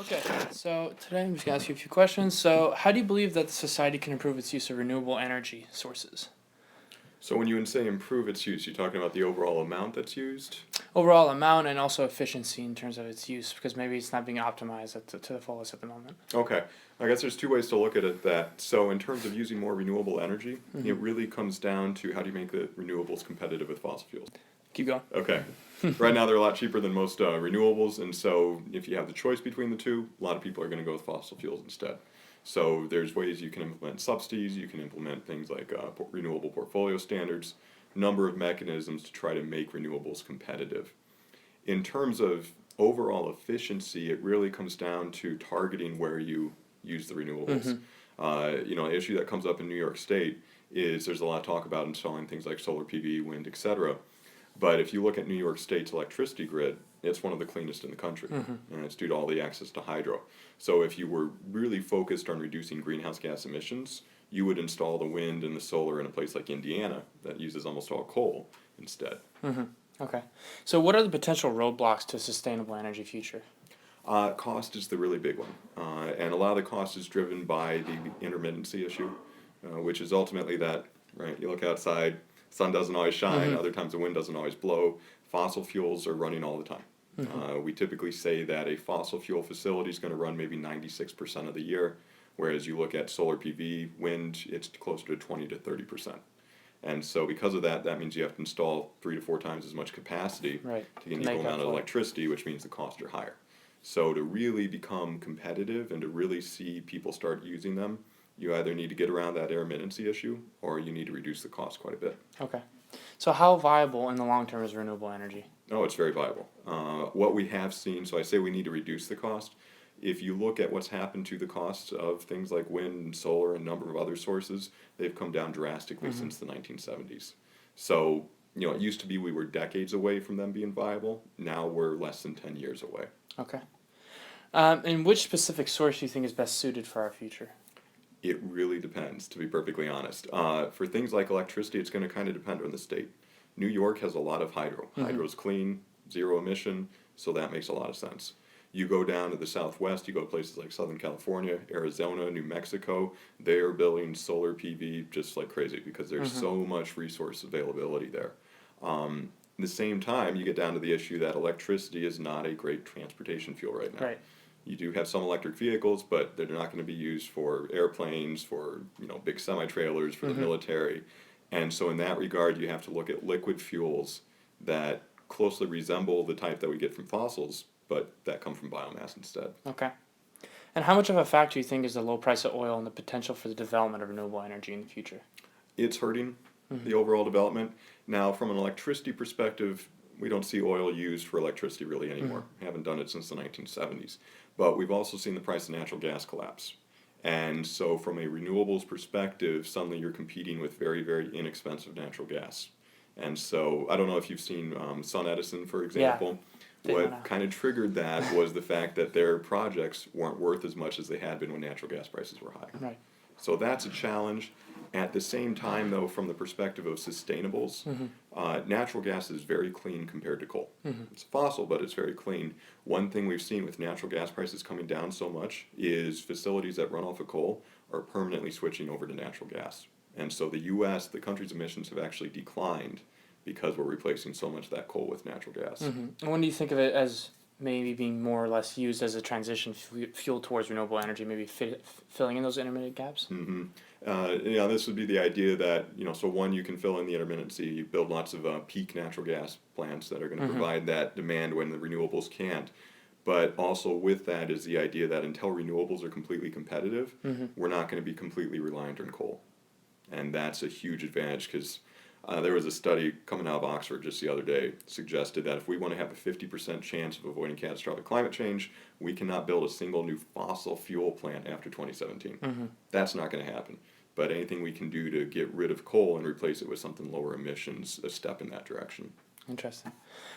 Okay, so today I'm just gonna ask you a few questions. So, how do you believe that the society can improve its use of renewable energy sources? So when you say improve its use, you're talking about the overall amount that's used? Overall amount and also efficiency in terms of its use, because maybe it's not being optimized to the fullest at the moment. Okay. I guess there's two ways to look at it that. So in terms of using more renewable energy, it really comes down to how do you make the renewables competitive with fossil fuels? Keep going. Okay. Right now they're a lot cheaper than most renewables, and so if you have the choice between the two, a lot of people are going to go with fossil fuels instead. So there's ways you can implement subsidies, you can implement things like renewable portfolio standards, number of mechanisms to try to make renewables competitive. In terms of overall efficiency, it really comes down to targeting where you use the renewables. An issue that comes up in New York State is there's a lot of talk about installing things like solar PV, wind, etc. But if you look at New York State's electricity grid, it's one of the cleanest in the country, and it's due to all the access to hydro. So if you were really focused on reducing greenhouse gas emissions, you would install the wind and the solar in a place like Indiana that uses almost all coal instead. Okay, so what are the potential roadblocks to a sustainable energy future? Cost is the really big one, and a lot of the cost is driven by the intermittency issue, which is ultimately that, right, you look outside, sun doesn't always shine, other times the wind doesn't always blow, fossil fuels are running all the time. We typically say that a fossil fuel facility is going to run maybe 96% of the year, whereas you look at solar PV, wind, it's closer to 20 to 30%. And so because of that, that means you have to install 3 to 4 times as much capacity Right. to get an To make equal up amount of for it. electricity, which means the costs are higher. So to really become competitive and to really see people start using them, you either need to get around that intermittency issue or you need to reduce the cost quite a bit. Okay, so how viable in the long term is renewable energy? Oh, it's very viable. What we have seen, so I say we need to reduce the cost. If you look at what's happened to the costs of things like wind and solar and a number of other sources, they've come down drastically since the 1970s. So, it used to be we were decades away from them being viable. Now we're less than 10 years away. Okay, and which specific source do you think is best suited for our future? It really depends, to be perfectly honest. For things like electricity, it's going to kind of depend on the state. New York has a lot of hydro. Hydro's clean, zero emission, so that makes a lot of sense. You go down to the southwest, you go to places like Southern California, Arizona, New Mexico, they are building solar PV just like crazy because there's so much resource availability there. At the same time, you get down to the issue that electricity is not a great transportation fuel right now. Right. You do have some electric vehicles, but they're not going to be used for airplanes, for big semi-trailers, for the military. And so in that regard, you have to look at liquid fuels that closely resemble the type that we get from fossils, but that come from biomass instead. Okay. And how much of a factor do you think is the low price of oil and the potential for the development of renewable energy in the future? It's hurting the overall development. Now, from an electricity perspective, we don't see oil used for electricity really anymore. We haven't done it since the 1970s. But we've also seen the price of natural gas collapse. And so from a renewables perspective, suddenly you're competing with very, very inexpensive natural gas. And so I don't know if you've seen Sun Edison, for example. They went What out. kind of triggered that was the fact that their projects weren't worth as much as they had been when natural gas prices were high. Right. So that's a challenge. At the same time, though, from the perspective of sustainables, natural gas is very clean compared to coal. It's fossil, but it's very clean. One thing we've seen with natural gas prices coming down so much is facilities that run off of coal are permanently switching over to natural gas. And so the U.S., the country's emissions have actually declined because we're replacing so much of that coal with natural gas. And when do you think of it as maybe being more or less used as a transition fuel towards renewable energy, maybe filling in those intermittent gaps? This would be the idea that, so one, you can fill in the intermittency, you build lots of peak natural gas plants that are going to provide that demand when the renewables can't. But also with that is the idea that until renewables are completely competitive, we're not going to be completely reliant on coal. And that's a huge advantage because there was a study coming out of Oxford just the other day suggested that if we want to have a 50% chance of avoiding catastrophic climate change, we cannot build a single new fossil fuel plant after 2017. That's not going to happen. But anything we can do to get rid of coal and replace it with something lower emissions, a step in that direction. Interesting.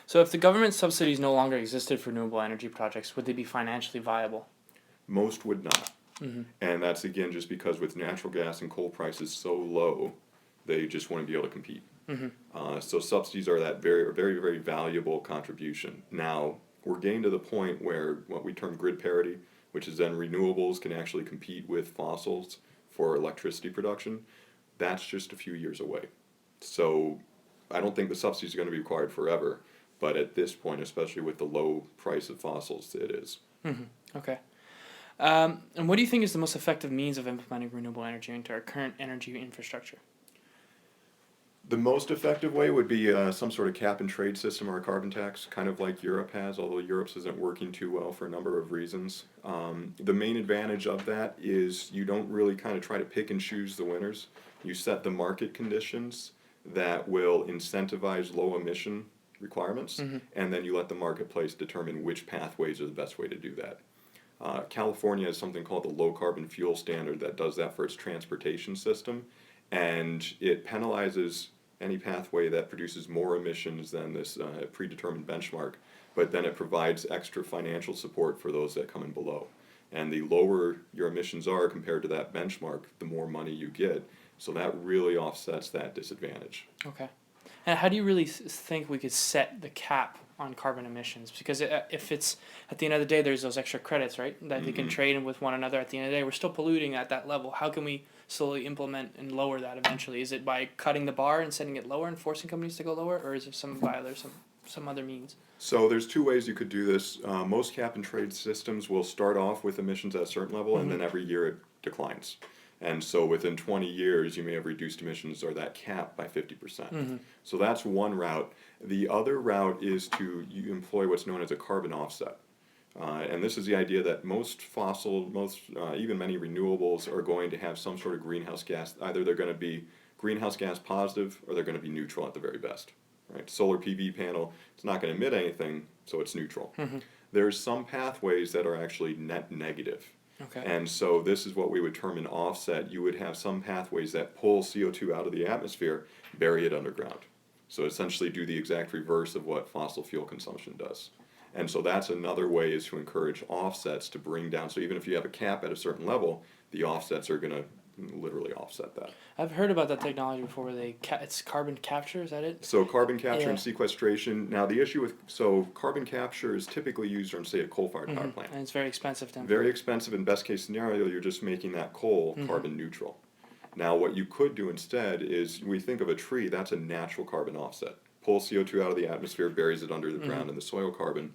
So if the government subsidies no longer existed for renewable energy projects, would they be financially viable? Most would not. And that's again just because with natural gas and coal prices so low, they just wouldn't be able to compete. So subsidies are that very, very, very valuable contribution. Now, we're getting to the point where what we term grid parity, which is then renewables can actually compete with fossils for electricity production, that's just a few years away. So I don't think the subsidies are going to be required forever, but at this point, especially with the low price of fossils, it is. Okay. And what do you think is the most effective means of implementing renewable energy into our current energy infrastructure? The most effective way would be some sort of cap and trade system or a carbon tax, kind of like Europe has, although Europe's isn't working too well for a number of reasons. The main advantage of that is you don't really kind of try to pick and choose the winners. You set the market conditions that will incentivize low emission requirements, and then you let the marketplace determine which pathways are the best way to do that. California has something called the low carbon fuel standard that does that for its transportation system, and it penalizes any pathway that produces more emissions than this predetermined benchmark, but then it provides extra financial support for those that come in below. And the lower your emissions are compared to that benchmark, the more money you get. So that really offsets that disadvantage. Okay. And how do you really think we could set the cap on carbon emissions? Because if it's, at the end of the day, there's those extra credits, right? That they can trade with one another. At the end of the day, we're still polluting at that level. How can we slowly implement and lower that eventually? Is it by cutting the bar and setting it lower and forcing companies to go lower? Or is it some other means? So there's two ways you could do this. Most cap and trade systems will start off with emissions at a certain level, and then every year it declines. And so within 20 years, you may have reduced emissions or that cap by 50%. So that's one route. The other route is to employ what's known as a carbon offset. And this is the idea that most even many renewables are going to have some sort of greenhouse gas. Either they're going to be greenhouse gas positive or they're going to be neutral at the very best. Right? Solar PV panel, it's not going to emit anything, so it's neutral. There's some pathways that are actually net negative. Okay. And so this is what we would term an offset. You would have some pathways that pull CO2 out of the atmosphere, bury it underground. So essentially do the exact reverse of what fossil fuel consumption does. And so that's another way, is to encourage offsets to bring down. So even if you have a cap at a certain level, the offsets are going to literally offset that. I've heard about that technology before where it's carbon capture, is that it? So carbon capture and sequestration. Now the issue with, carbon capture is typically used on, say, a coal-fired power plant. And it's very expensive then. Very expensive. In best case scenario, you're just making that coal carbon neutral. Now what you could do instead is, we think of a tree, that's a natural carbon offset. Pulls CO2 out of the atmosphere, buries it under the ground in the soil carbon.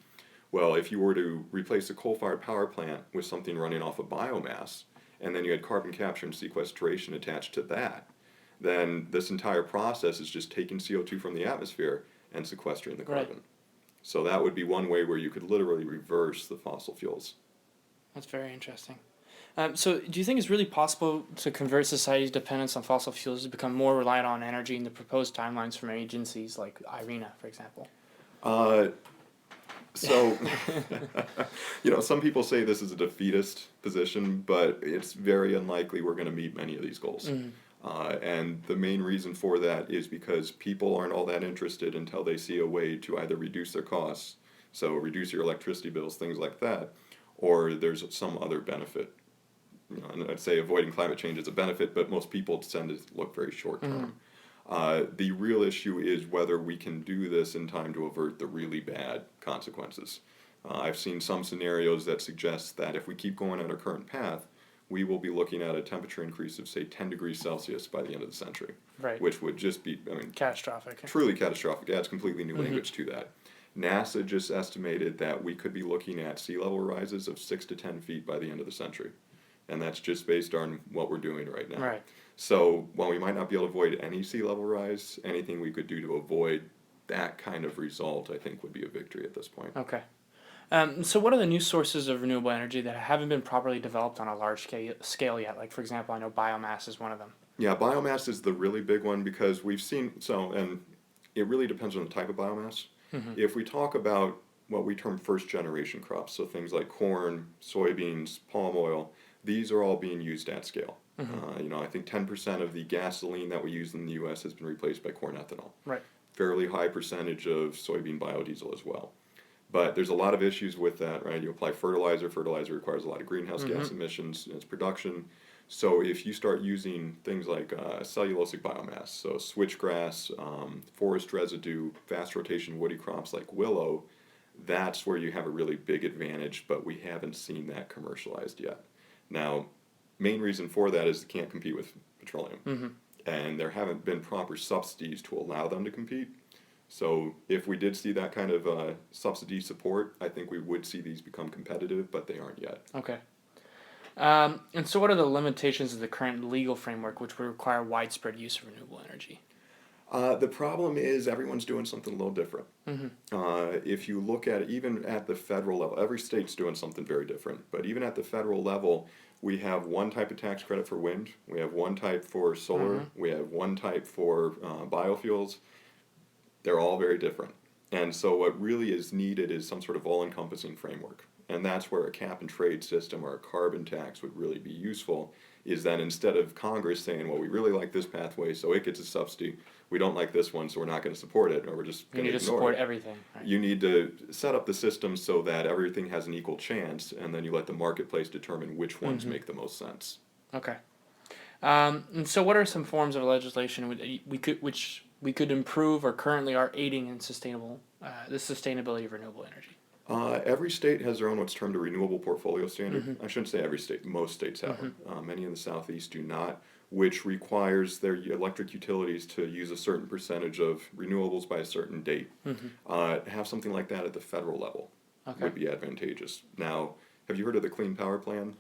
Well, if you were to replace a coal-fired power plant with something running off of biomass, and then you had carbon capture and sequestration attached to that, then this entire process is just taking CO2 from the atmosphere and sequestering the carbon. Right. So that would be one way where you could literally reverse the fossil fuels. That's very interesting. So do you think it's really possible to convert society's dependence on fossil fuels to become more reliant on energy in the proposed timelines from agencies like IRENA, for example? So, some people say this is a defeatist position, but it's very unlikely we're going to meet many of these goals. And the main reason for that is because people aren't all that interested until they see a way to either reduce their costs, so reduce your electricity bills, things like that, or there's some other benefit. And I'd say avoiding climate change is a benefit, but most people tend to look very short term. The real issue is whether we can do this in time to avert the really bad consequences. I've seen some scenarios that suggest that if we keep going on our current path, we will be looking at a temperature increase of, say, 10 degrees Celsius by the end of the century. Right. Which would just be, catastrophic. Truly catastrophic. Adds completely new language to that. NASA just estimated that we could be looking at sea level rises of 6 to 10 feet by the end of the century. And that's just based on what we're doing right now. Right. So while we might not be able to avoid any sea level rise, anything we could do to avoid that kind of result, I think, would be a victory at this point. Okay. So what are the new sources of renewable energy that haven't been properly developed on a large scale yet? Like, for example, I know biomass is one of them. Yeah, biomass is the really big one because we've seen, and it really depends on the type of biomass. If we talk about what we term first generation crops, so things like corn, soybeans, palm oil, these are all being used at scale. I think 10% of the gasoline that we use in the U.S. has been replaced by corn ethanol. Right. Fairly high percentage of soybean biodiesel as well. But there's a lot of issues with that, right? You apply fertilizer requires a lot of greenhouse gas emissions in its production. So if you start using things like cellulosic biomass, so switchgrass, forest residue, fast rotation woody crops like willow, that's where you have a really big advantage, but we haven't seen that commercialized yet. Now, main reason for that is it can't compete with petroleum. And there haven't been proper subsidies to allow them to compete. So if we did see that kind of subsidy support, I think we would see these become competitive, but they aren't yet. Okay. And so, what are the limitations of the current legal framework, which would require widespread use of renewable energy? The problem is everyone's doing something a little different. If you look at it, even at the federal level, every state's doing something very different. But even at the federal level, we have one type of tax credit for wind, we have one type for solar, we have one type for biofuels. They're all very different. And so what really is needed is some sort of all-encompassing framework. And that's where a cap and trade system or a carbon tax would really be useful, is that instead of Congress saying, well, we really like this pathway, so it gets a subsidy, we don't like this one, so we're not going to support it, or we're just You going need to to ignore support it. everything. Right? You need to set up the system so that everything has an equal chance, and then you let the marketplace determine which ones make the most sense. Okay. And so, what are some forms of legislation which we could improve or currently are aiding in the sustainability of renewable energy? Every state has their own what's termed a renewable portfolio standard. I shouldn't say every state, most states have one. Many in the southeast do not, which requires their electric utilities to use a certain percentage of renewables by a certain date. Have something like that at the federal level would be advantageous. Now, have you heard of the Clean Power Plan?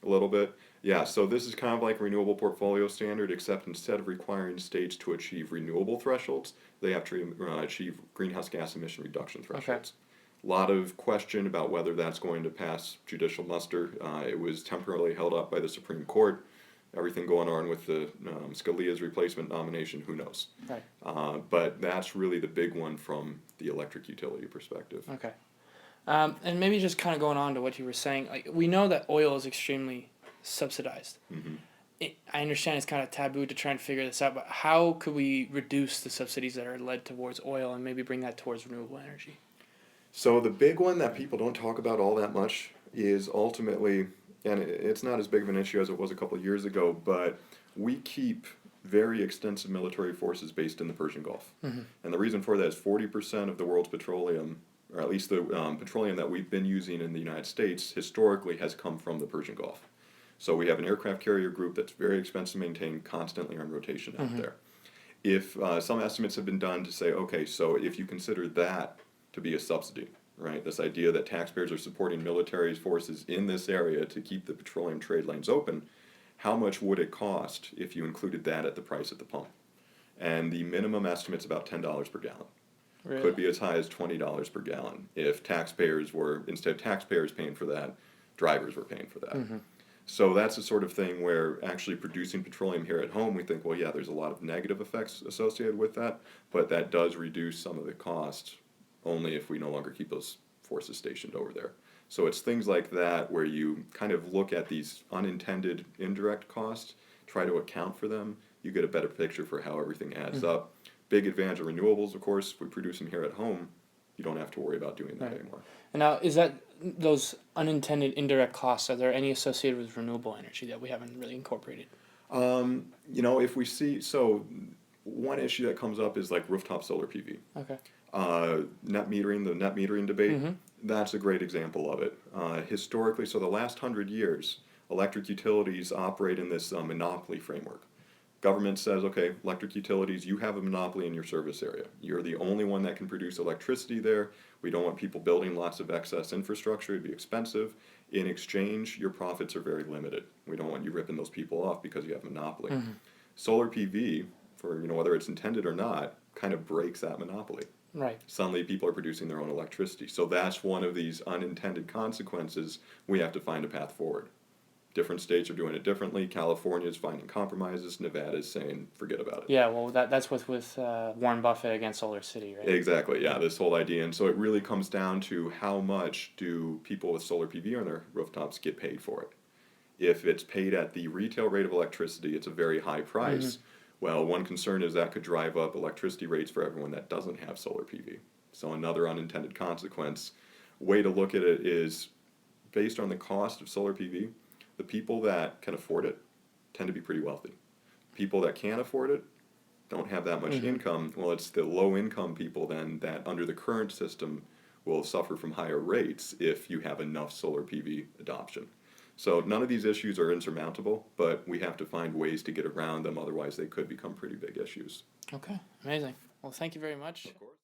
A little bit? Yeah, so this is kind of like a renewable portfolio standard, except instead of requiring states to achieve renewable thresholds, they have to achieve greenhouse gas emission reduction thresholds. A lot of question about whether that's going to pass judicial muster. It was temporarily held up by the Supreme Court. Everything going on with the Scalia's replacement nomination, who knows? Right. But that's really the big one from the electric utility perspective. Okay. And maybe just kind of going on to what you were saying, like we know that oil is extremely subsidized. I understand it's kind of taboo to try and figure this out, but how could we reduce the subsidies that are led towards oil and maybe bring that towards renewable energy? So the big one that people don't talk about all that much is ultimately, and it's not as big of an issue as it was a couple of years ago, but we keep very extensive military forces based in the Persian Gulf. And the reason for that is 40% of the world's petroleum, or at least the petroleum that we've been using in the United States, historically has come from the Persian Gulf. So we have an aircraft carrier group that's very expensive to maintain, constantly on rotation out there. If some estimates have been done to say, okay, so if you consider that to be a subsidy, right? This idea that taxpayers are supporting military forces in this area to keep the petroleum trade lanes open, how much would it cost if you included that at the price at the pump? And the minimum estimate's about $10 per gallon. Really? Could be as high as $20 per gallon if taxpayers were, instead of taxpayers paying for that, drivers were paying for that. So that's the sort of thing where actually producing petroleum here at home, we think, well, yeah, there's a lot of negative effects associated with that, but that does reduce some of the costs only if we no longer keep those forces stationed over there. So it's things like that where you kind of look at these unintended indirect costs, try to account for them, you get a better picture for how everything adds up. Big advantage of renewables, of course, if we produce them here at home, you don't have to worry about doing that anymore. And now, is that those unintended indirect costs, are there any associated with renewable energy that we haven't really incorporated? If we see, so one issue that comes up is like rooftop solar PV. Okay. Net metering, the net metering debate, that's a great example of it. Historically, so the last 100 years, electric utilities operate in this monopoly framework. Government says, okay, electric utilities, you have a monopoly in your service area. You're the only one that can produce electricity there. We don't want people building lots of excess infrastructure. It'd be expensive. In exchange, your profits are very limited. We don't want you ripping those people off because you have a monopoly. Solar PV, for whether it's intended or not, kind of breaks that monopoly. Right. Suddenly people are producing their own electricity. So that's one of these unintended consequences. We have to find a path forward. Different states are doing it differently. California is finding compromises. Nevada is saying, forget about it. Yeah, well, that's with Warren Buffett against Solar City, right? Exactly, yeah, this whole idea. And so it really comes down to how much do people with solar PV on their rooftops get paid for it. If it's paid at the retail rate of electricity, it's a very high price. Well, one concern is that could drive up electricity rates for everyone that doesn't have solar PV. So another unintended consequence. Way to look at it is based on the cost of solar PV, the people that can afford it tend to be pretty wealthy. People that can't afford it don't have that much income. Well, it's the low income people then that under the current system will suffer from higher rates if you have enough solar PV adoption. So none of these issues are insurmountable, but we have to find ways to get around them, otherwise they could become pretty big issues. Okay, amazing. Well, thank you very much. Of course.